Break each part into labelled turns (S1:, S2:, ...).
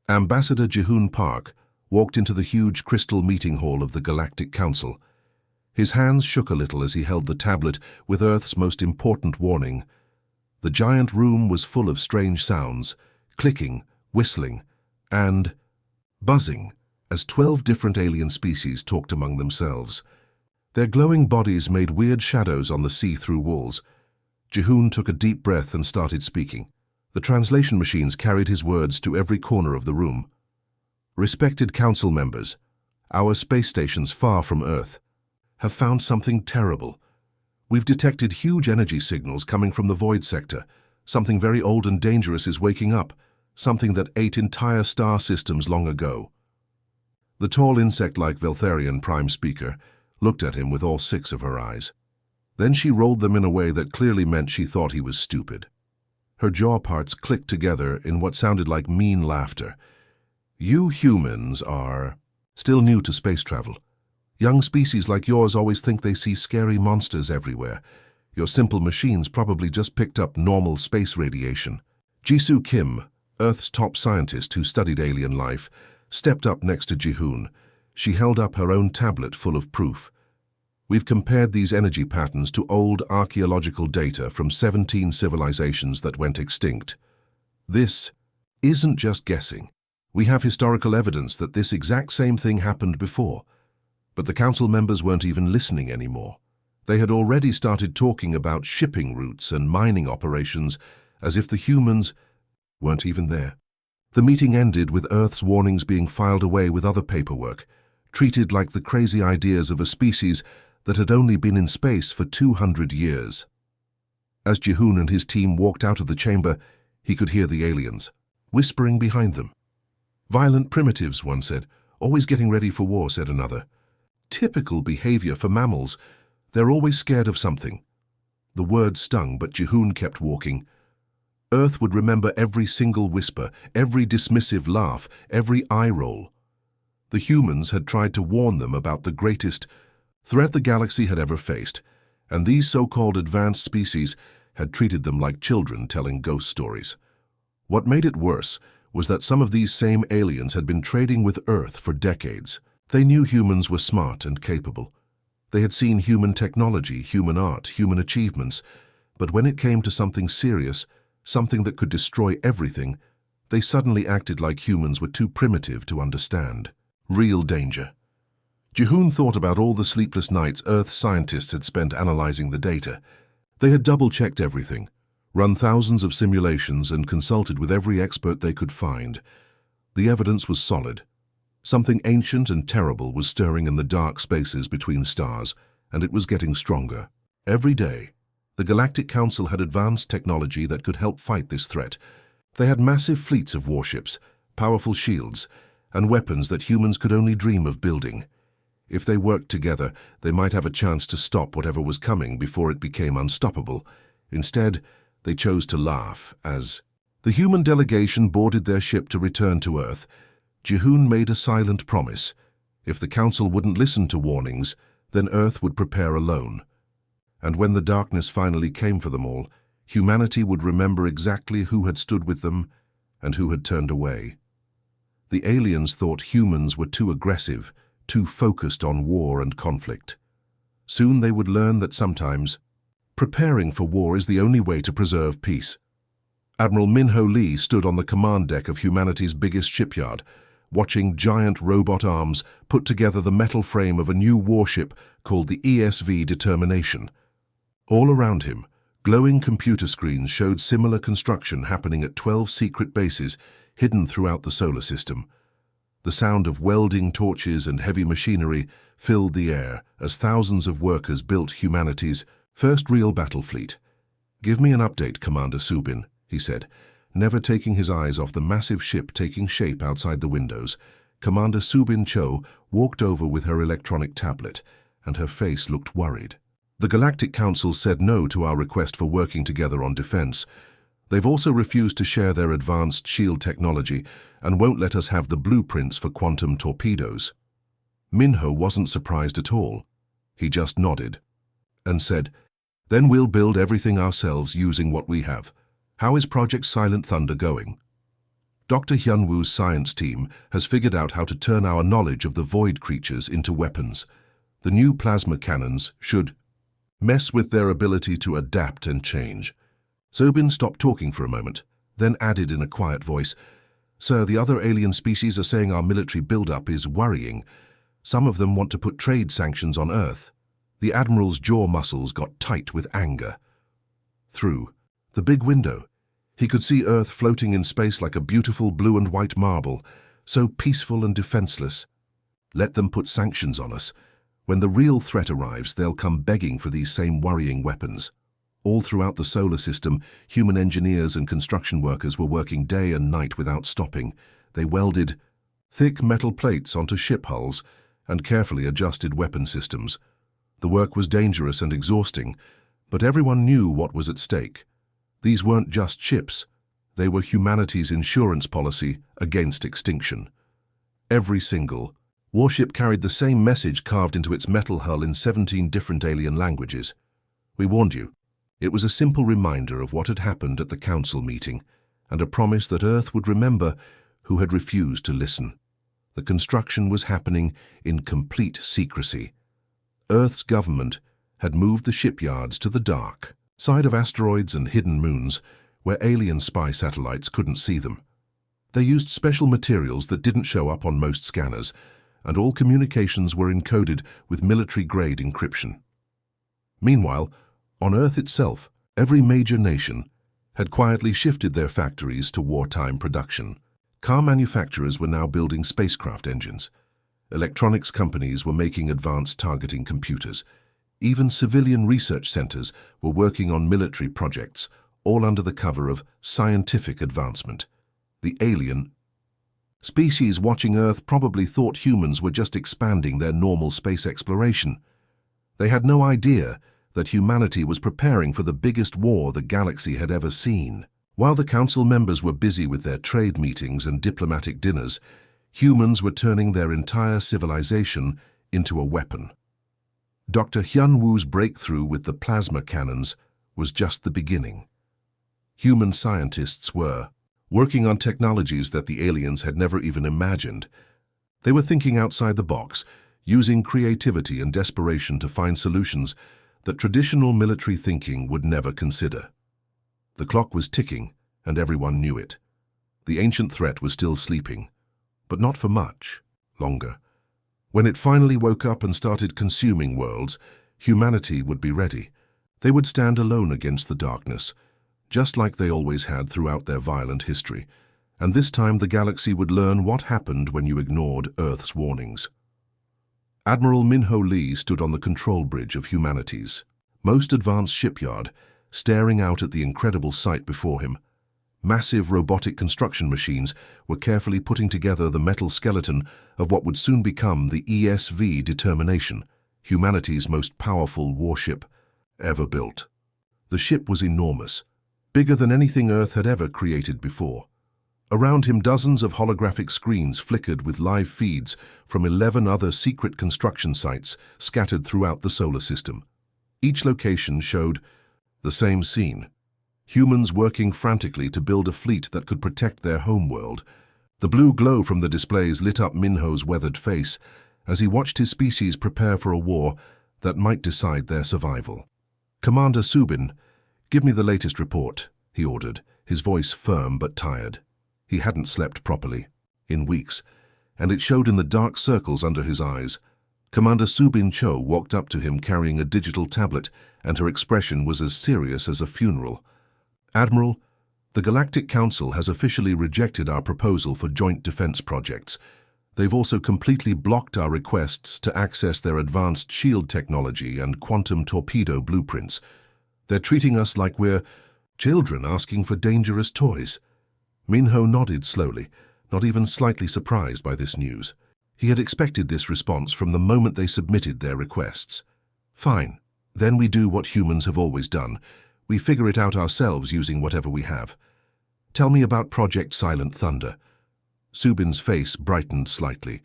S1: Ambassador Jihoon Park walked into the huge crystal meeting hall of the Galactic Council. His hands shook a little as he held the tablet with Earth's most important warning. The giant room was full of strange sounds, clicking, whistling, and buzzing, as 12 different alien species talked among themselves. Their glowing bodies made weird shadows on the see-through walls. Jihoon took a deep breath and started speaking. The translation machines carried his words to every corner of the room. Respected council members, our space stations far from Earth have found something terrible. We've detected huge energy signals coming from the void sector. Something very old and dangerous is waking up, something that ate entire star systems long ago. The tall insect-like Veltharian prime speaker looked at him with all 6 of her eyes. Then she rolled them in a way that clearly meant she thought he was stupid. Her jaw parts clicked together in what sounded like mean laughter. You humans are still new to space travel. Young species like yours always think they see scary monsters everywhere. Your simple machines probably just picked up normal space radiation. Jisoo Kim, Earth's top scientist who studied alien life, stepped up next to Jihoon. She held up her own tablet full of proof. We've compared these energy patterns to old archaeological data from 17 civilizations that went extinct. This isn't just guessing. We have historical evidence that this exact same thing happened before. But the council members weren't even listening anymore. They had already started talking about shipping routes and mining operations as if the humans weren't even there. The meeting ended with Earth's warnings being filed away with other paperwork, treated like the crazy ideas of a species that had only been in space for 200 years. As Jihoon and his team walked out of the chamber, he could hear the aliens whispering behind them. Violent primitives, one said. Always getting ready for war, said another. Typical behavior for mammals. They're always scared of something. The word stung, but Jihoon kept walking. Earth would remember every single whisper, every dismissive laugh, every eye roll. The humans had tried to warn them about the greatest threat the galaxy had ever faced, and these so-called advanced species had treated them like children telling ghost stories. What made it worse was that some of these same aliens had been trading with Earth for decades. They knew humans were smart and capable. They had seen human technology, human art, human achievements, but when it came to something serious, something that could destroy everything, they suddenly acted like humans were too primitive to understand. Real danger. Jihoon thought about all the sleepless nights Earth scientists had spent analyzing the data. They had double-checked everything, run thousands of simulations, and consulted with every expert they could find. The evidence was solid. Something ancient and terrible was stirring in the dark spaces between stars, and it was getting stronger. Every day, the Galactic Council had advanced technology that could help fight this threat. They had massive fleets of warships, powerful shields, and weapons that humans could only dream of building. If they worked together, they might have a chance to stop whatever was coming before it became unstoppable. Instead, they chose to laugh as the human delegation boarded their ship to return to Earth. Jihoon made a silent promise. If the Council wouldn't listen to warnings, then Earth would prepare alone. And when the darkness finally came for them all, humanity would remember exactly who had stood with them and who had turned away. The aliens thought humans were too aggressive, too focused on war and conflict. Soon they would learn that sometimes preparing for war is the only way to preserve peace. Admiral Minho Lee stood on the command deck of humanity's biggest shipyard, watching giant robot arms put together the metal frame of a new warship called the ESV Determination. All around him, glowing computer screens showed similar construction happening at 12 secret bases hidden throughout the solar system. The sound of welding torches and heavy machinery filled the air as thousands of workers built humanity's first real battle fleet. "Give me an update, Commander Subin," he said, never taking his eyes off the massive ship taking shape outside the windows. Commander Subin Cho walked over with her electronic tablet, and her face looked worried. "The Galactic Council said no to our request for working together on defense. They've also refused to share their advanced shield technology and won't let us have the blueprints for quantum torpedoes." Minho wasn't surprised at all. He just nodded and said, "Then we'll build everything ourselves using what we have. How is Project Silent Thunder going?" Dr. Hyunwoo's science team has figured out how to turn our knowledge of the void creatures into weapons. The new plasma cannons should mess with their ability to adapt and change. Sobin stopped talking for a moment, then added in a quiet voice, "Sir, the other alien species are saying our military buildup is worrying. Some of them want to put trade sanctions on Earth." The Admiral's jaw muscles got tight with anger. Through the big window, he could see Earth floating in space like a beautiful blue and white marble, so peaceful and defenseless. Let them put sanctions on us. When the real threat arrives, they'll come begging for these same worrying weapons. All throughout the solar system, human engineers and construction workers were working day and night without stopping. They welded thick metal plates onto ship hulls and carefully adjusted weapon systems. The work was dangerous and exhausting, but everyone knew what was at stake. These weren't just ships. They were humanity's insurance policy against extinction. Every single warship carried the same message carved into its metal hull in 17 different alien languages. "We warned you." It was a simple reminder of what had happened at the council meeting, and a promise that Earth would remember who had refused to listen. The construction was happening in complete secrecy. Earth's government had moved the shipyards to the dark side of asteroids and hidden moons, where alien spy satellites couldn't see them. They used special materials that didn't show up on most scanners, and all communications were encoded with military-grade encryption. Meanwhile, on Earth itself, every major nation had quietly shifted their factories to wartime production. Car manufacturers were now building spacecraft engines. Electronics companies were making advanced targeting computers. Even civilian research centers were working on military projects, all under the cover of scientific advancement. The alien species watching Earth probably thought humans were just expanding their normal space exploration. They had no idea that humanity was preparing for the biggest war the galaxy had ever seen. While the council members were busy with their trade meetings and diplomatic dinners, humans were turning their entire civilization into a weapon. Dr. Hyunwoo's breakthrough with the plasma cannons was just the beginning. Human scientists were working on technologies that the aliens had never even imagined. They were thinking outside the box, using creativity and desperation to find solutions that traditional military thinking would never consider. The clock was ticking, and everyone knew it. The ancient threat was still sleeping, but not for much longer. When it finally woke up and started consuming worlds, humanity would be ready. They would stand alone against the darkness, just like they always had throughout their violent history. And this time the galaxy would learn what happened when you ignored Earth's warnings. Admiral Minho Lee stood on the control bridge of humanity's most advanced shipyard, staring out at the incredible sight before him. Massive robotic construction machines were carefully putting together the metal skeleton of what would soon become the ESV Determination, humanity's most powerful warship ever built. The ship was enormous, bigger than anything Earth had ever created before. Around him, dozens of holographic screens flickered with live feeds from 11 other secret construction sites scattered throughout the solar system. Each location showed the same scene: humans working frantically to build a fleet that could protect their homeworld. The blue glow from the displays lit up Minho's weathered face as he watched his species prepare for a war that might decide their survival. "Commander Subin, give me the latest report," he ordered, his voice firm but tired. He hadn't slept properly in weeks, and it showed in the dark circles under his eyes. Commander Subin Cho walked up to him carrying a digital tablet, and her expression was as serious as a funeral. "Admiral, the Galactic Council has officially rejected our proposal for joint defense projects. They've also completely blocked our requests to access their advanced shield technology and quantum torpedo blueprints. They're treating us like we're children asking for dangerous toys." Minho nodded slowly, not even slightly surprised by this news. He had expected this response from the moment they submitted their requests. "Fine. Then we do what humans have always done. We figure it out ourselves using whatever we have. Tell me about Project Silent Thunder." Subin's face brightened slightly,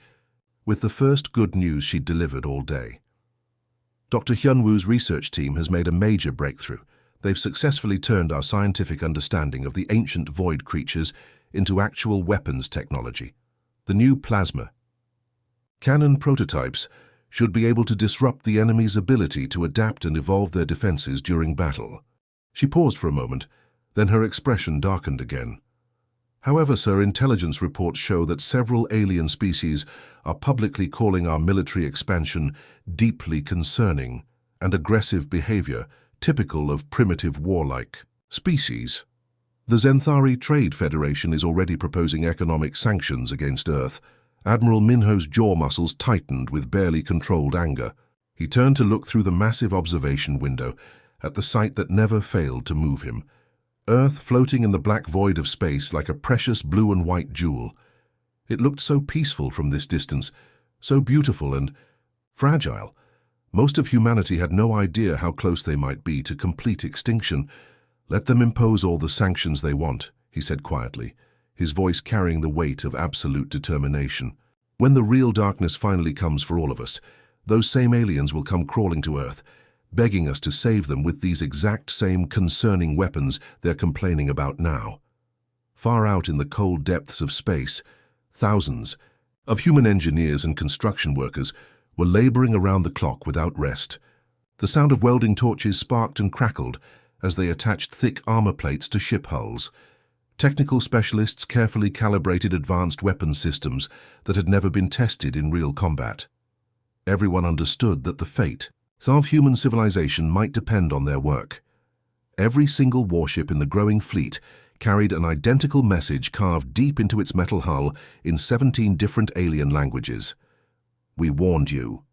S1: with the first good news she'd delivered all day. "Dr. Hyunwoo's research team has made a major breakthrough. They've successfully turned our scientific understanding of the ancient void creatures into actual weapons technology, the new plasma. Cannon prototypes should be able to disrupt the enemy's ability to adapt and evolve their defenses during battle. She paused for a moment, then her expression darkened again. However, sir, intelligence reports show that several alien species are publicly calling our military expansion deeply concerning and aggressive behavior typical of primitive warlike species. The Zenthari Trade Federation is already proposing economic sanctions against Earth. Admiral Minho's jaw muscles tightened with barely controlled anger. He turned to look through the massive observation window at the sight that never failed to move him. Earth floating in the black void of space like a precious blue and white jewel. It looked so peaceful from this distance, so beautiful and fragile. Most of humanity had no idea how close they might be to complete extinction. Let them impose all the sanctions they want, he said quietly, his voice carrying the weight of absolute determination. When the real darkness finally comes for all of us, those same aliens will come crawling to Earth, begging us to save them with these exact same concerning weapons they're complaining about now. Far out in the cold depths of space, thousands of human engineers and construction workers were laboring around the clock without rest. The sound of welding torches sparked and crackled as they attached thick armor plates to ship hulls. Technical specialists carefully calibrated advanced weapon systems that had never been tested in real combat. Everyone understood that the fate of human civilization might depend on their work. Every single warship in the growing fleet carried an identical message carved deep into its metal hull in 17 different alien languages. We warned you.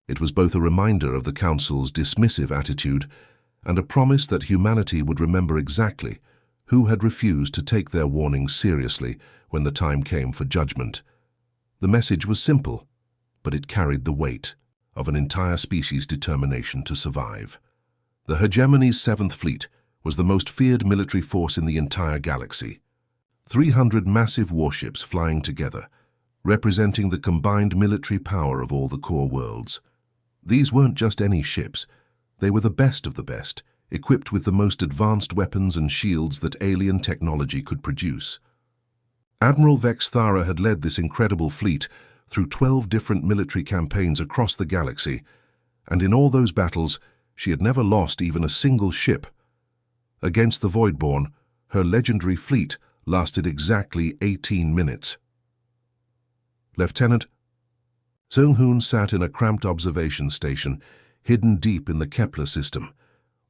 S1: It was both a reminder of the Council's dismissive attitude and a promise that humanity would remember exactly who had refused to take their warnings seriously when the time came for judgment. The message was simple, but it carried the weight of an entire species' determination to survive. The hegemony's 7th Fleet was the most feared military force in the entire galaxy. 300 massive warships flying together, representing the combined military power of all the core worlds. These weren't just any ships. They were the best of the best, equipped with the most advanced weapons and shields that alien technology could produce. Admiral Vex Thara had led this incredible fleet through 12 different military campaigns across the galaxy, and in all those battles, she had never lost even a single ship. Against the Voidborn, her legendary fleet lasted exactly 18 minutes. Lieutenant Seung-hoon sat in a cramped observation station, hidden deep in the Kepler system,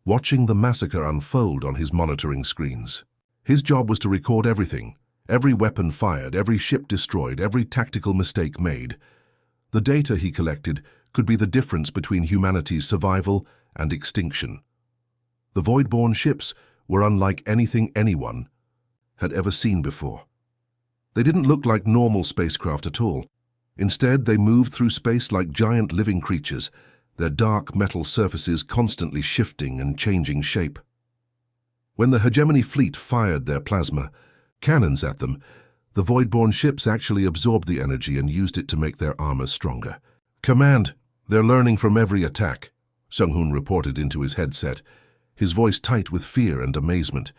S1: watching the massacre unfold on his monitoring screens. His job was to record everything. Every weapon fired, every ship destroyed, every tactical mistake made. The data he collected could be the difference between humanity's survival and extinction. The Voidborn ships were unlike anything anyone had ever seen before. They didn't look like normal spacecraft at all. Instead, they moved through space like giant living creatures, their dark metal surfaces constantly shifting and changing shape. When the Hegemony fleet fired their plasma cannons at them, the Voidborn ships actually absorbed the energy and used it to make their armor stronger. "Command, they're learning from every attack," Seung-hoon reported into his headset, his voice tight with fear and amazement.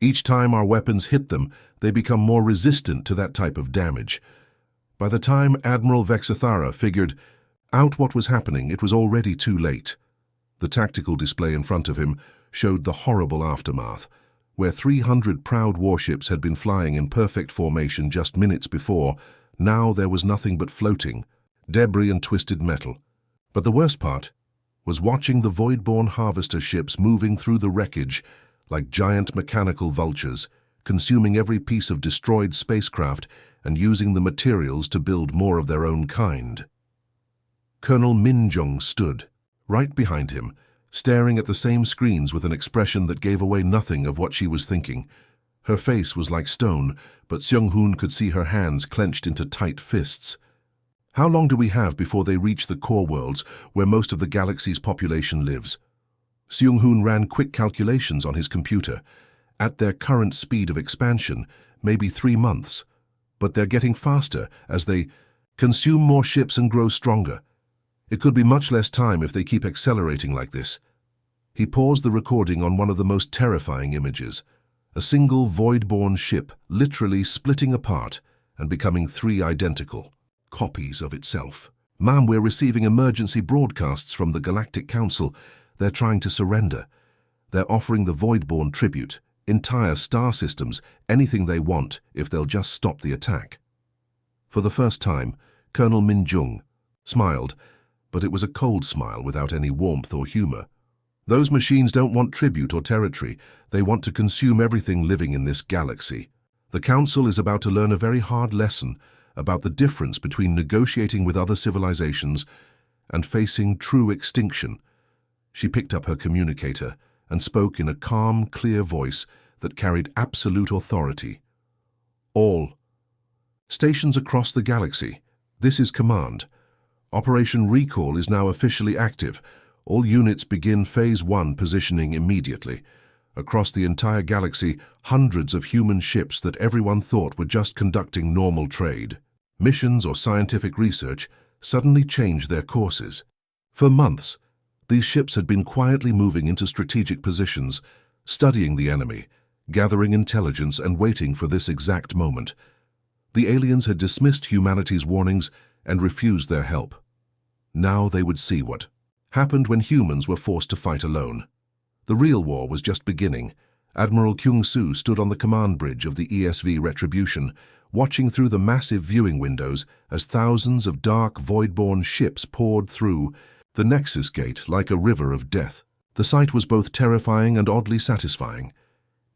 S1: "Each time our weapons hit them, they become more resistant to that type of damage." By the time Admiral Vexathara figured out what was happening, it was already too late. The tactical display in front of him showed the horrible aftermath. Where 300 proud warships had been flying in perfect formation just minutes before, now there was nothing but floating, debris and twisted metal. But the worst part was watching the Voidborn harvester ships moving through the wreckage like giant mechanical vultures, consuming every piece of destroyed spacecraft and using the materials to build more of their own kind. Colonel Minjung stood right behind him, staring at the same screens with an expression that gave away nothing of what she was thinking. Her face was like stone, but Seung-hoon could see her hands clenched into tight fists. "How long do we have before they reach the core worlds where most of the galaxy's population lives?" Seung-hoon ran quick calculations on his computer. At their current speed of expansion, maybe 3 months. But they're getting faster as they consume more ships and grow stronger. It could be much less time if they keep accelerating like this. He paused the recording on one of the most terrifying images. A single void-born ship literally splitting apart and becoming three identical copies of itself. "Ma'am, we're receiving emergency broadcasts from the Galactic Council. They're trying to surrender. They're offering the void-born tribute, entire star systems, anything they want if they'll just stop the attack." For the first time, Colonel Min-jung smiled, but it was a cold smile without any warmth or humor. "Those machines don't want tribute or territory. They want to consume everything living in this galaxy. The Council is about to learn a very hard lesson about the difference between negotiating with other civilizations and facing true extinction." She picked up her communicator and spoke in a calm, clear voice that carried absolute authority. "All stations across the galaxy, this is command. Operation Recall is now officially active. All units begin Phase 1 positioning immediately. Across the entire galaxy, hundreds of human ships that everyone thought were just conducting normal trade, missions or scientific research suddenly changed their courses. For months, these ships had been quietly moving into strategic positions, studying the enemy, gathering intelligence and waiting for this exact moment. The aliens had dismissed humanity's warnings and refused their help. Now they would see what happened when humans were forced to fight alone. The real war was just beginning. Admiral Kyung-soo stood on the command bridge of the ESV Retribution, watching through the massive viewing windows as thousands of dark, void-born ships poured through the Nexus Gate like a river of death. The sight was both terrifying and oddly satisfying.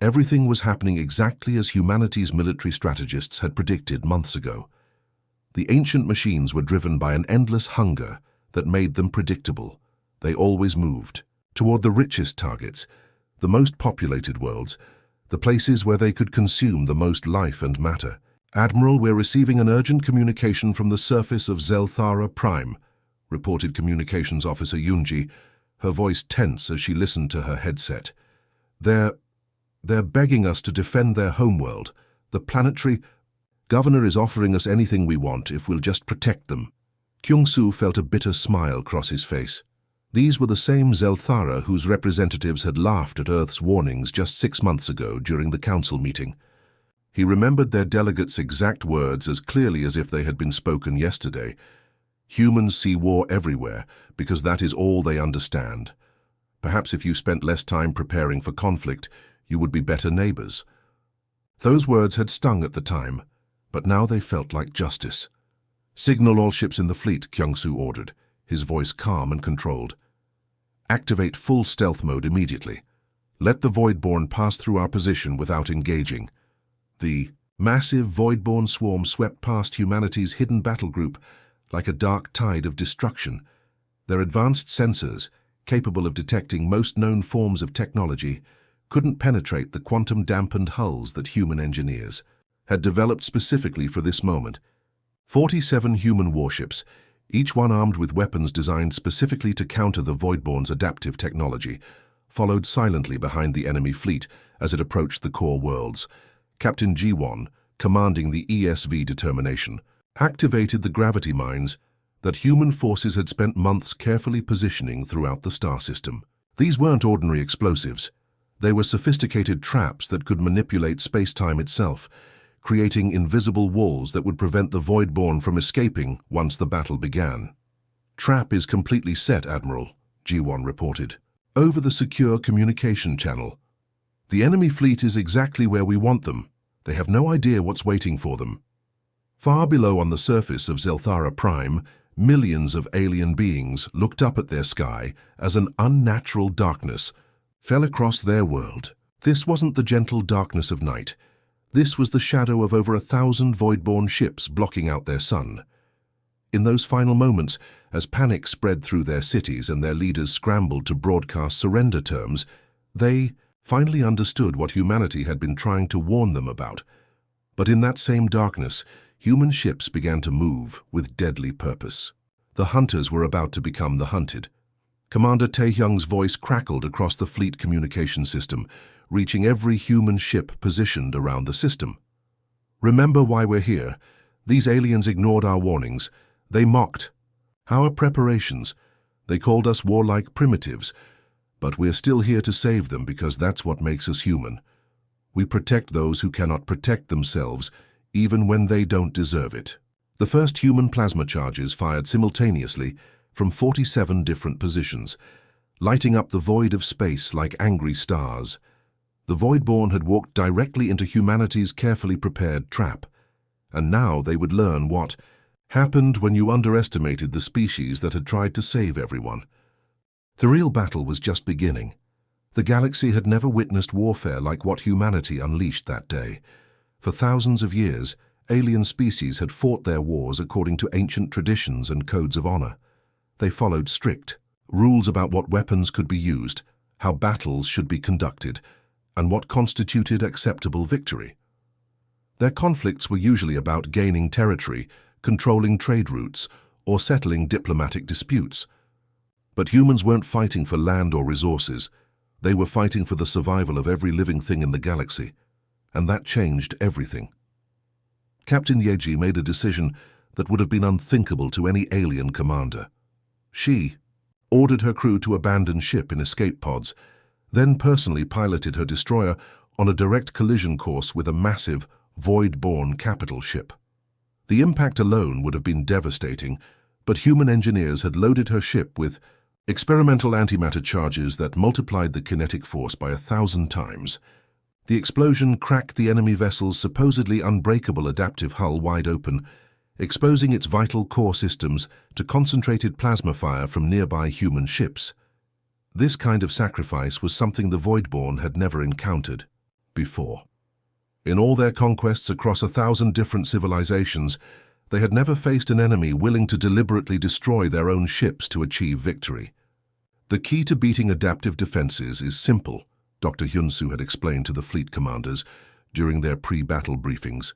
S1: Everything was happening exactly as humanity's military strategists had predicted months ago. The ancient machines were driven by an endless hunger that made them predictable. They always moved toward the richest targets, the most populated worlds, the places where they could consume the most life and matter. "Admiral, we're receiving an urgent communication from the surface of Zelthara Prime," reported Communications Officer Yoonji, her voice tense as she listened to her headset. They're begging us to defend their homeworld. The planetary governor is offering us anything we want if we'll just protect them." Kyung-soo felt a bitter smile cross his face. These were the same Zelthara whose representatives had laughed at Earth's warnings just 6 months ago during the council meeting. He remembered their delegates' exact words as clearly as if they had been spoken yesterday. "Humans see war everywhere because that is all they understand. Perhaps if you spent less time preparing for conflict, you would be better neighbors." Those words had stung at the time, but now they felt like justice. "Signal all ships in the fleet," Kyung-soo ordered, his voice calm and controlled. "Activate full stealth mode immediately. Let the Voidborn pass through our position without engaging." The massive Voidborn swarm swept past humanity's hidden battle group like a dark tide of destruction. Their advanced sensors, capable of detecting most known forms of technology, couldn't penetrate the quantum-dampened hulls that human engineers had developed specifically for this moment. 47 human warships, each one armed with weapons designed specifically to counter the Voidborn's adaptive technology, followed silently behind the enemy fleet as it approached the core worlds. Captain Ji-won, commanding the ESV Determination, activated the gravity mines that human forces had spent months carefully positioning throughout the star system. These weren't ordinary explosives. They were sophisticated traps that could manipulate space-time itself, creating invisible walls that would prevent the Voidborn from escaping once the battle began. "Trap is completely set, Admiral," Ji-won reported, "over the secure communication channel. The enemy fleet is exactly where we want them. They have no idea what's waiting for them." Far below on the surface of Zelthara Prime, millions of alien beings looked up at their sky as an unnatural darkness fell across their world. This wasn't the gentle darkness of night. This was the shadow of over 1,000 Voidborn ships blocking out their sun. In those final moments, as panic spread through their cities and their leaders scrambled to broadcast surrender terms, they finally understood what humanity had been trying to warn them about. But in that same darkness, human ships began to move with deadly purpose. The hunters were about to become the hunted. Commander Taehyung's voice crackled across the fleet communication system, reaching every human ship positioned around the system. "Remember why we're here. These aliens ignored our warnings. They mocked our preparations. They called us warlike primitives. But we're still here to save them because that's what makes us human. We protect those who cannot protect themselves, even when they don't deserve it. The first human plasma charges fired simultaneously from 47 different positions, lighting up the void of space like angry stars. The Voidborn had walked directly into humanity's carefully prepared trap, and now they would learn what happened when you underestimated the species that had tried to save everyone. The real battle was just beginning. The galaxy had never witnessed warfare like what humanity unleashed that day. For thousands of years, alien species had fought their wars according to ancient traditions and codes of honor. They followed strict rules about what weapons could be used, how battles should be conducted, and what constituted acceptable victory. Their conflicts were usually about gaining territory, controlling trade routes, or settling diplomatic disputes. But humans weren't fighting for land or resources. They were fighting for the survival of every living thing in the galaxy, and that changed everything. Captain Yeji made a decision that would have been unthinkable to any alien commander. She ordered her crew to abandon ship in escape pods, then personally piloted her destroyer on a direct collision course with a massive, void-born capital ship. The impact alone would have been devastating, but human engineers had loaded her ship with experimental antimatter charges that multiplied the kinetic force by 1,000 times. The explosion cracked the enemy vessel's supposedly unbreakable adaptive hull wide open, exposing its vital core systems to concentrated plasma fire from nearby human ships. This kind of sacrifice was something the Voidborn had never encountered before. In all their conquests across 1,000 different civilizations, they had never faced an enemy willing to deliberately destroy their own ships to achieve victory. The key to beating adaptive defenses is simple, Dr. Hyunsu had explained to the fleet commanders during their pre-battle briefings.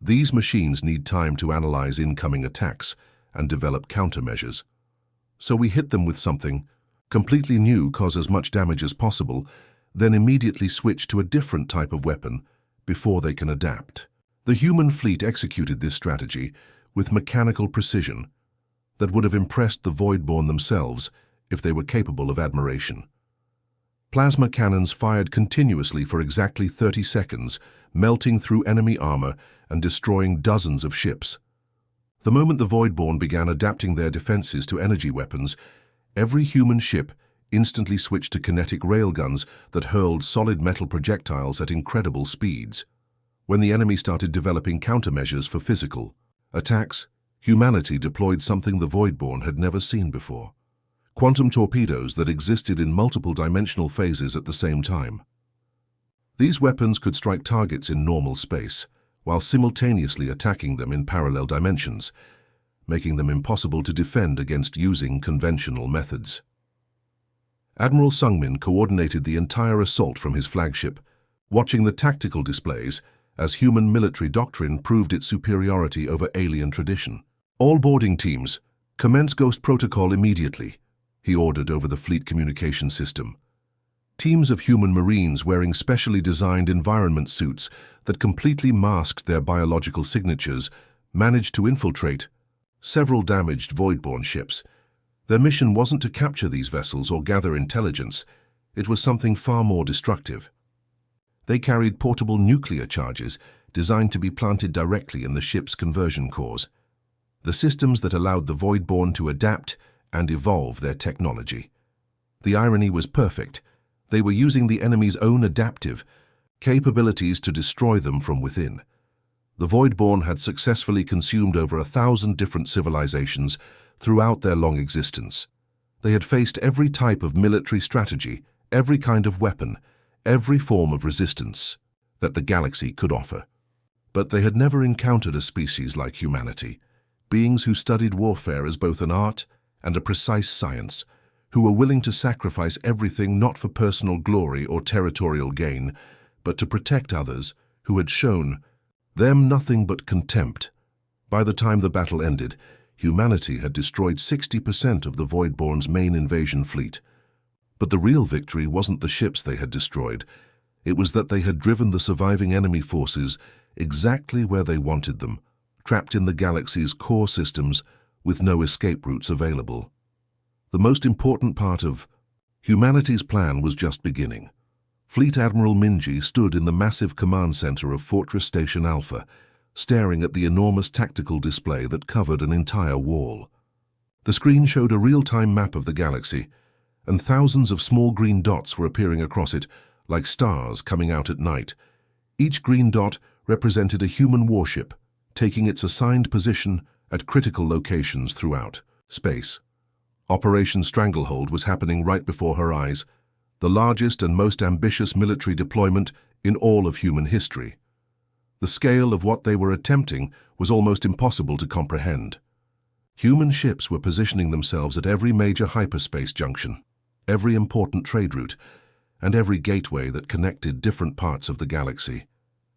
S1: These machines need time to analyze incoming attacks and develop countermeasures. So we hit them with something completely new, cause as much damage as possible, then immediately switch to a different type of weapon before they can adapt. The human fleet executed this strategy with mechanical precision that would have impressed the Voidborn themselves if they were capable of admiration. Plasma cannons fired continuously for exactly 30 seconds, melting through enemy armor and destroying dozens of ships. The moment the Voidborn began adapting their defenses to energy weapons, every human ship instantly switched to kinetic railguns that hurled solid metal projectiles at incredible speeds. When the enemy started developing countermeasures for physical attacks, humanity deployed something the Voidborn had never seen before: quantum torpedoes that existed in multiple dimensional phases at the same time. These weapons could strike targets in normal space, while simultaneously attacking them in parallel dimensions, making them impossible to defend against using conventional methods. Admiral Sungmin coordinated the entire assault from his flagship, watching the tactical displays as human military doctrine proved its superiority over alien tradition. All boarding teams, commence Ghost Protocol immediately, he ordered over the fleet communication system. Teams of human marines wearing specially designed environment suits that completely masked their biological signatures managed to infiltrate several damaged Voidborn ships. Their mission wasn't to capture these vessels or gather intelligence. It was something far more destructive. They carried portable nuclear charges designed to be planted directly in the ship's conversion cores, the systems that allowed the Voidborn to adapt and evolve their technology. The irony was perfect. They were using the enemy's own adaptive capabilities to destroy them from within. The Voidborn had successfully consumed over 1,000 different civilizations throughout their long existence. They had faced every type of military strategy, every kind of weapon, every form of resistance that the galaxy could offer. But they had never encountered a species like humanity, beings who studied warfare as both an art and a precise science, who were willing to sacrifice everything not for personal glory or territorial gain, but to protect others who had shown them nothing but contempt. By the time the battle ended, humanity had destroyed 60% of the Voidborn's main invasion fleet. But the real victory wasn't the ships they had destroyed. It was that they had driven the surviving enemy forces exactly where they wanted them, trapped in the galaxy's core systems with no escape routes available. The most important part of humanity's plan was just beginning. Fleet Admiral Minji stood in the massive command center of Fortress Station Alpha, staring at the enormous tactical display that covered an entire wall. The screen showed a real-time map of the galaxy, and thousands of small green dots were appearing across it, like stars coming out at night. Each green dot represented a human warship, taking its assigned position at critical locations throughout space. Operation Stranglehold was happening right before her eyes, the largest and most ambitious military deployment in all of human history. The scale of what they were attempting was almost impossible to comprehend. Human ships were positioning themselves at every major hyperspace junction, every important trade route, and every gateway that connected different parts of the galaxy.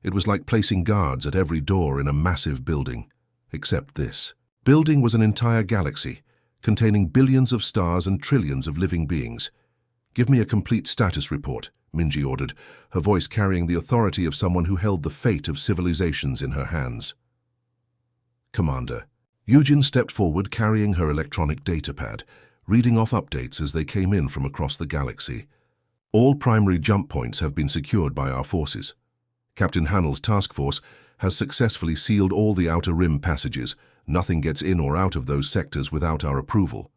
S1: It was like placing guards at every door in a massive building. Except this building was an entire galaxy, containing billions of stars and trillions of living beings. "Give me a complete status report," Minji ordered, her voice carrying the authority of someone who held the fate of civilizations in her hands. "Commander." Yujin stepped forward carrying her electronic datapad, reading off updates as they came in from across the galaxy. "All primary jump points have been secured by our forces. Captain Hanel's task force has successfully sealed all the outer rim passages. Nothing gets in or out of those sectors without our approval.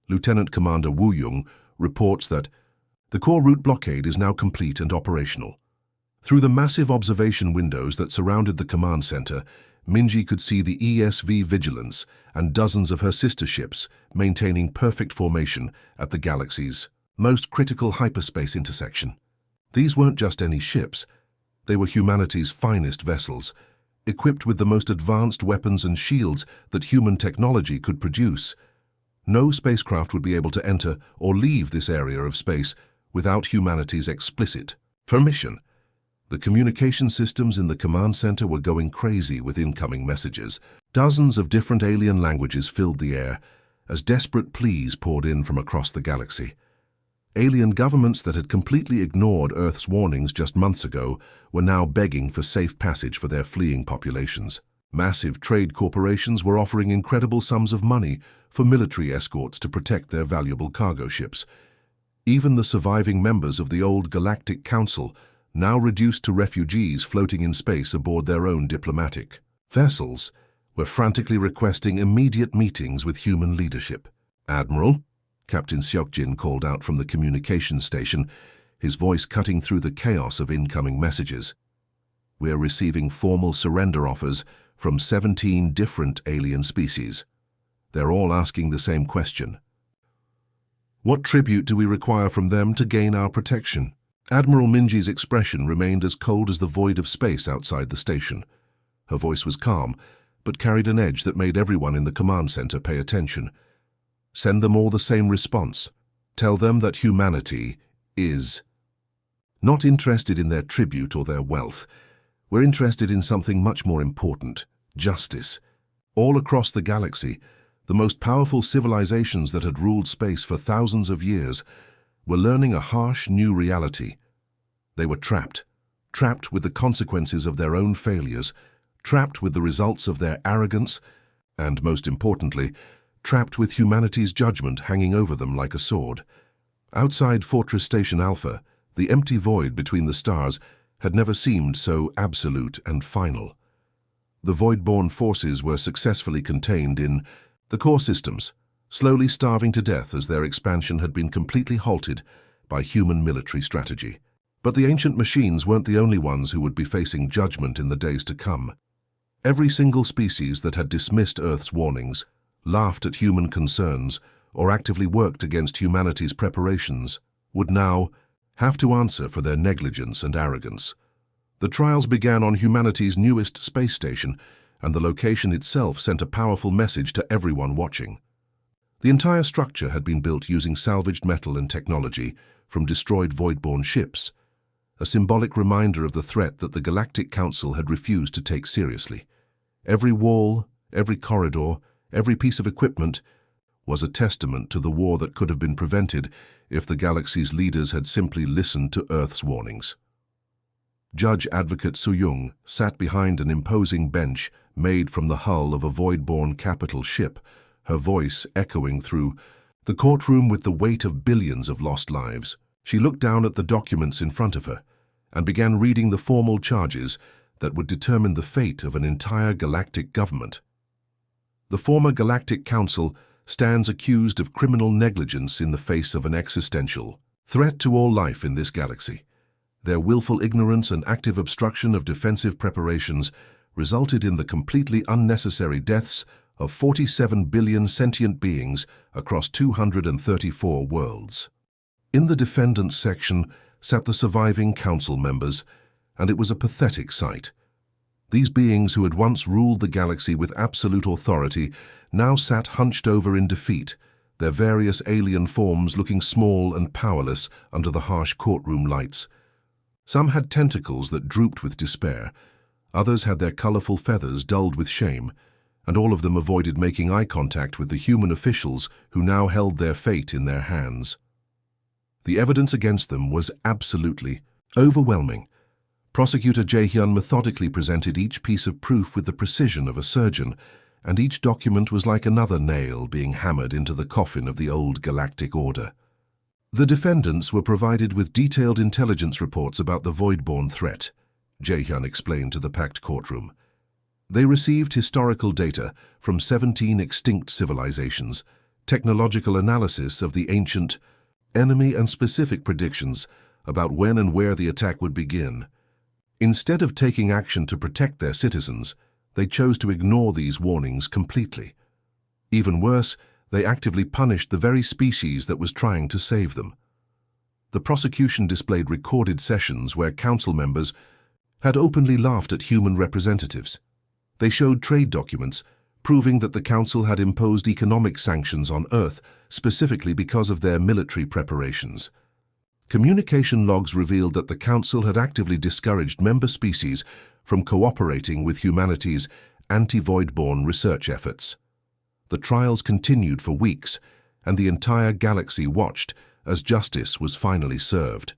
S1: Lieutenant Commander Wu Yong reports that the core route blockade is now complete and operational." Through the massive observation windows that surrounded the command center, Minji could see the ESV Vigilance and dozens of her sister ships maintaining perfect formation at the galaxy's most critical hyperspace intersection. These weren't just any ships. They were humanity's finest vessels, equipped with the most advanced weapons and shields that human technology could produce. No spacecraft would be able to enter or leave this area of space without humanity's explicit permission. The communication systems in the command center were going crazy with incoming messages. Dozens of different alien languages filled the air as desperate pleas poured in from across the galaxy. Alien governments that had completely ignored Earth's warnings just months ago were now begging for safe passage for their fleeing populations. Massive trade corporations were offering incredible sums of money for military escorts to protect their valuable cargo ships. Even the surviving members of the old Galactic Council, now reduced to refugees floating in space aboard their own diplomatic vessels, were frantically requesting immediate meetings with human leadership. "Admiral," Captain Seokjin called out from the communications station, his voice cutting through the chaos of incoming messages. "We're receiving formal surrender offers from 17 different alien species. They're all asking the same question. What tribute do we require from them to gain our protection?" Admiral Minji's expression remained as cold as the void of space outside the station. Her voice was calm, but carried an edge that made everyone in the command center pay attention. "Send them all the same response. Tell them that humanity is not interested in their tribute or their wealth. We're interested in something much more important: justice. All across the galaxy, the most powerful civilizations that had ruled space for thousands of years were learning a harsh new reality. They were trapped with the consequences of their own failures, trapped with the results of their arrogance, and, most importantly, trapped with humanity's judgment hanging over them like a sword. Outside Fortress Station Alpha, the empty void between the stars had never seemed so absolute and final. The void-born forces were successfully contained in the core systems, slowly starving to death as their expansion had been completely halted by human military strategy. But the ancient machines weren't the only ones who would be facing judgment in the days to come. Every single species that had dismissed Earth's warnings, laughed at human concerns, or actively worked against humanity's preparations, would now have to answer for their negligence and arrogance. The trials began on humanity's newest space station, and the location itself sent a powerful message to everyone watching. The entire structure had been built using salvaged metal and technology from destroyed void-born ships, a symbolic reminder of the threat that the Galactic Council had refused to take seriously. Every wall, every corridor, every piece of equipment was a testament to the war that could have been prevented if the galaxy's leaders had simply listened to Earth's warnings. Judge Advocate Suyung sat behind an imposing bench made from the hull of a void-born capital ship, her voice echoing through the courtroom with the weight of billions of lost lives. She looked down at the documents in front of her and began reading the formal charges that would determine the fate of an entire galactic government. The former Galactic Council stands accused of criminal negligence in the face of an existential threat to all life in this galaxy. Their willful ignorance and active obstruction of defensive preparations resulted in the completely unnecessary deaths of 47 billion sentient beings across 234 worlds. In the defendants section sat the surviving council members, and it was a pathetic sight. These beings who had once ruled the galaxy with absolute authority now sat hunched over in defeat, their various alien forms looking small and powerless under the harsh courtroom lights. Some had tentacles that drooped with despair, others had their colorful feathers dulled with shame, and all of them avoided making eye contact with the human officials who now held their fate in their hands. The evidence against them was absolutely overwhelming. Prosecutor Jae-hyun methodically presented each piece of proof with the precision of a surgeon, and each document was like another nail being hammered into the coffin of the old galactic order. The defendants were provided with detailed intelligence reports about the Voidborn threat, Jae-hyun explained to the packed courtroom. They received historical data from 17 extinct civilizations, technological analysis of the ancient enemy, and specific predictions about when and where the attack would begin. Instead of taking action to protect their citizens, they chose to ignore these warnings completely. Even worse, they actively punished the very species that was trying to save them. The prosecution displayed recorded sessions where council members had openly laughed at human representatives. They showed trade documents proving that the council had imposed economic sanctions on Earth specifically because of their military preparations. Communication logs revealed that the council had actively discouraged member species from cooperating with humanity's anti-Voidborn research efforts. The trials continued for weeks, and the entire galaxy watched as justice was finally served.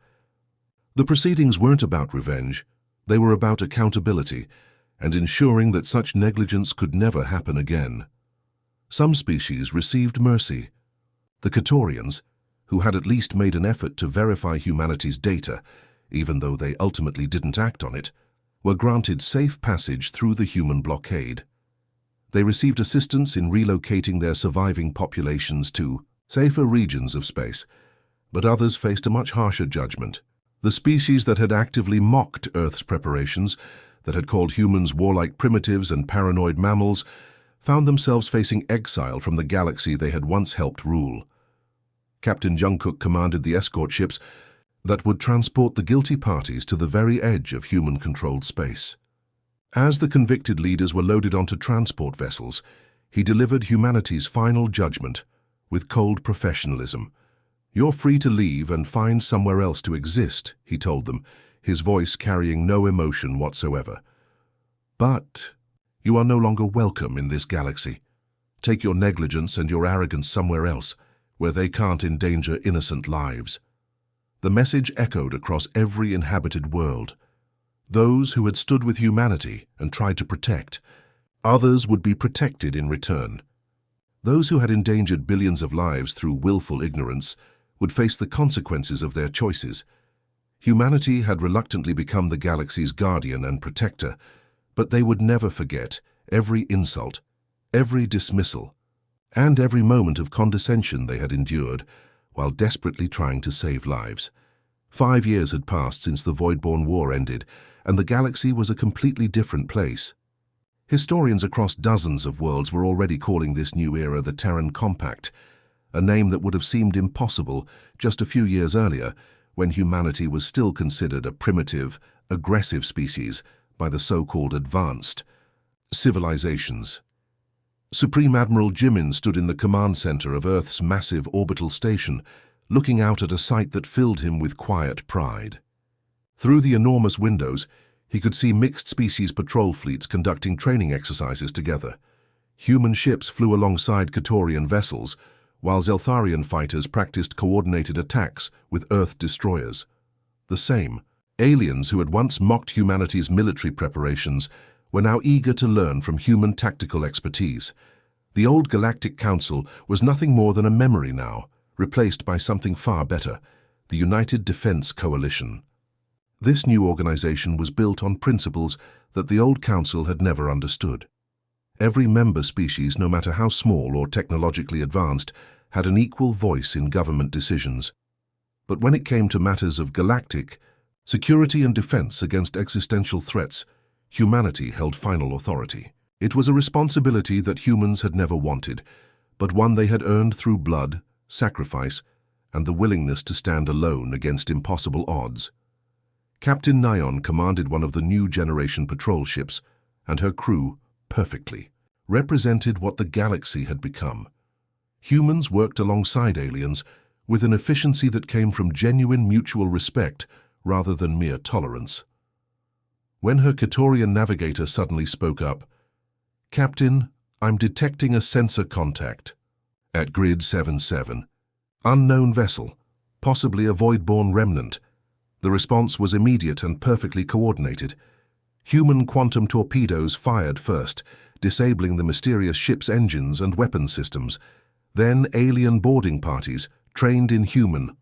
S1: The proceedings weren't about revenge, they were about accountability and ensuring that such negligence could never happen again. Some species received mercy. The Katorians, who had at least made an effort to verify humanity's data, even though they ultimately didn't act on it, were granted safe passage through the human blockade. They received assistance in relocating their surviving populations to safer regions of space, but others faced a much harsher judgment. The species that had actively mocked Earth's preparations, that had called humans warlike primitives and paranoid mammals, found themselves facing exile from the galaxy they had once helped rule. Captain Jungkook commanded the escort ships that would transport the guilty parties to the very edge of human-controlled space. As the convicted leaders were loaded onto transport vessels, he delivered humanity's final judgment with cold professionalism. "You're free to leave and find somewhere else to exist," he told them, his voice carrying no emotion whatsoever. "But you are no longer welcome in this galaxy. Take your negligence and your arrogance somewhere else, where they can't endanger innocent lives." The message echoed across every inhabited world. Those who had stood with humanity and tried to protect, others would be protected in return. Those who had endangered billions of lives through willful ignorance would face the consequences of their choices. Humanity had reluctantly become the galaxy's guardian and protector, but they would never forget every insult, every dismissal, and every moment of condescension they had endured while desperately trying to save lives. 5 years had passed since the Voidborn War ended, and the galaxy was a completely different place. Historians across dozens of worlds were already calling this new era the Terran Compact, a name that would have seemed impossible just a few years earlier, when humanity was still considered a primitive, aggressive species by the so-called advanced civilizations. Supreme Admiral Jimin stood in the command center of Earth's massive orbital station, looking out at a sight that filled him with quiet pride. Through the enormous windows, he could see mixed-species patrol fleets conducting training exercises together. Human ships flew alongside Katorian vessels, while Zeltharian fighters practiced coordinated attacks with Earth destroyers. The same, aliens who had once mocked humanity's military preparations were now eager to learn from human tactical expertise. The old Galactic Council was nothing more than a memory now, replaced by something far better, the United Defense Coalition. This new organization was built on principles that the old council had never understood. Every member species, no matter how small or technologically advanced, had an equal voice in government decisions. But when it came to matters of galactic security and defense against existential threats, humanity held final authority. It was a responsibility that humans had never wanted, but one they had earned through blood, sacrifice, and the willingness to stand alone against impossible odds. Captain Nyon commanded one of the new generation patrol ships, and her crew, perfectly, represented what the galaxy had become. Humans worked alongside aliens with an efficiency that came from genuine mutual respect rather than mere tolerance. When her Katorian navigator suddenly spoke up, "Captain, I'm detecting a sensor contact at grid 77. Unknown vessel, possibly a void-born remnant." The response was immediate and perfectly coordinated. Human quantum torpedoes fired first, disabling the mysterious ship's engines and weapon systems. Then alien boarding parties, trained in human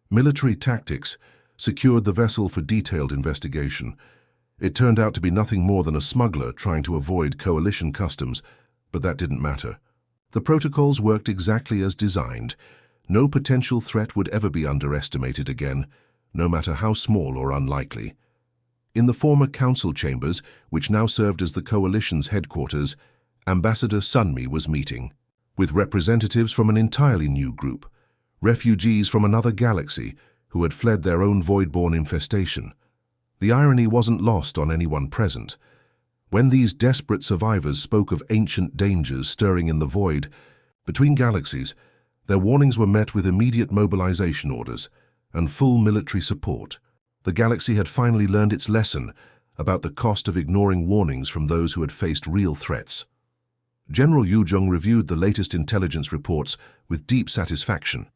S1: military tactics, secured the vessel for detailed investigation. It turned out to be nothing more than a smuggler trying to avoid coalition customs, but that didn't matter. The protocols worked exactly as designed. No potential threat would ever be underestimated again, no matter how small or unlikely. In the former council chambers, which now served as the coalition's headquarters, Ambassador Sunmi was meeting with representatives from an entirely new group, refugees from another galaxy who had fled their own void-born infestation. The irony wasn't lost on anyone present. When these desperate survivors spoke of ancient dangers stirring in the void between galaxies, their warnings were met with immediate mobilization orders and full military support. The galaxy had finally learned its lesson about the cost of ignoring warnings from those who had faced real threats. General Yuzhong reviewed the latest intelligence reports with deep satisfaction.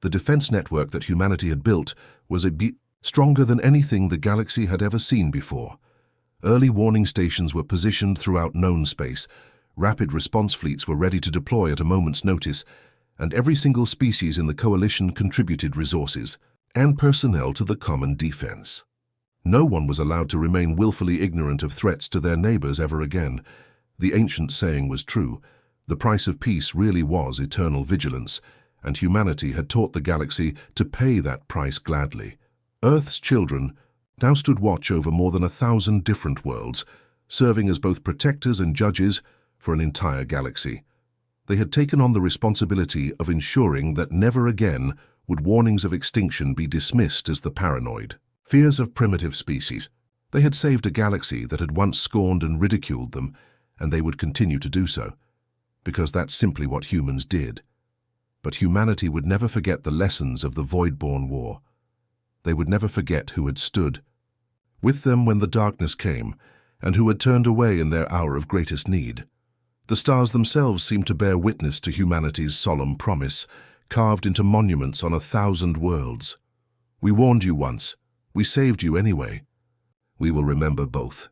S1: The defense network that humanity had built was a bit stronger than anything the galaxy had ever seen before. Early warning stations were positioned throughout known space, rapid response fleets were ready to deploy at a moment's notice, and every single species in the coalition contributed resources and personnel to the common defense. No one was allowed to remain willfully ignorant of threats to their neighbors ever again. The ancient saying was true. The price of peace really was eternal vigilance, and humanity had taught the galaxy to pay that price gladly. Earth's children now stood watch over more than 1,000 different worlds, serving as both protectors and judges for an entire galaxy. They had taken on the responsibility of ensuring that never again would warnings of extinction be dismissed as the paranoid fears of primitive species. They had saved a galaxy that had once scorned and ridiculed them, and they would continue to do so, because that's simply what humans did. But humanity would never forget the lessons of the Void-born War. They would never forget who had stood with them when the darkness came, and who had turned away in their hour of greatest need. The stars themselves seemed to bear witness to humanity's solemn promise, carved into monuments on 1,000 worlds. We warned you once. We saved you anyway. We will remember both.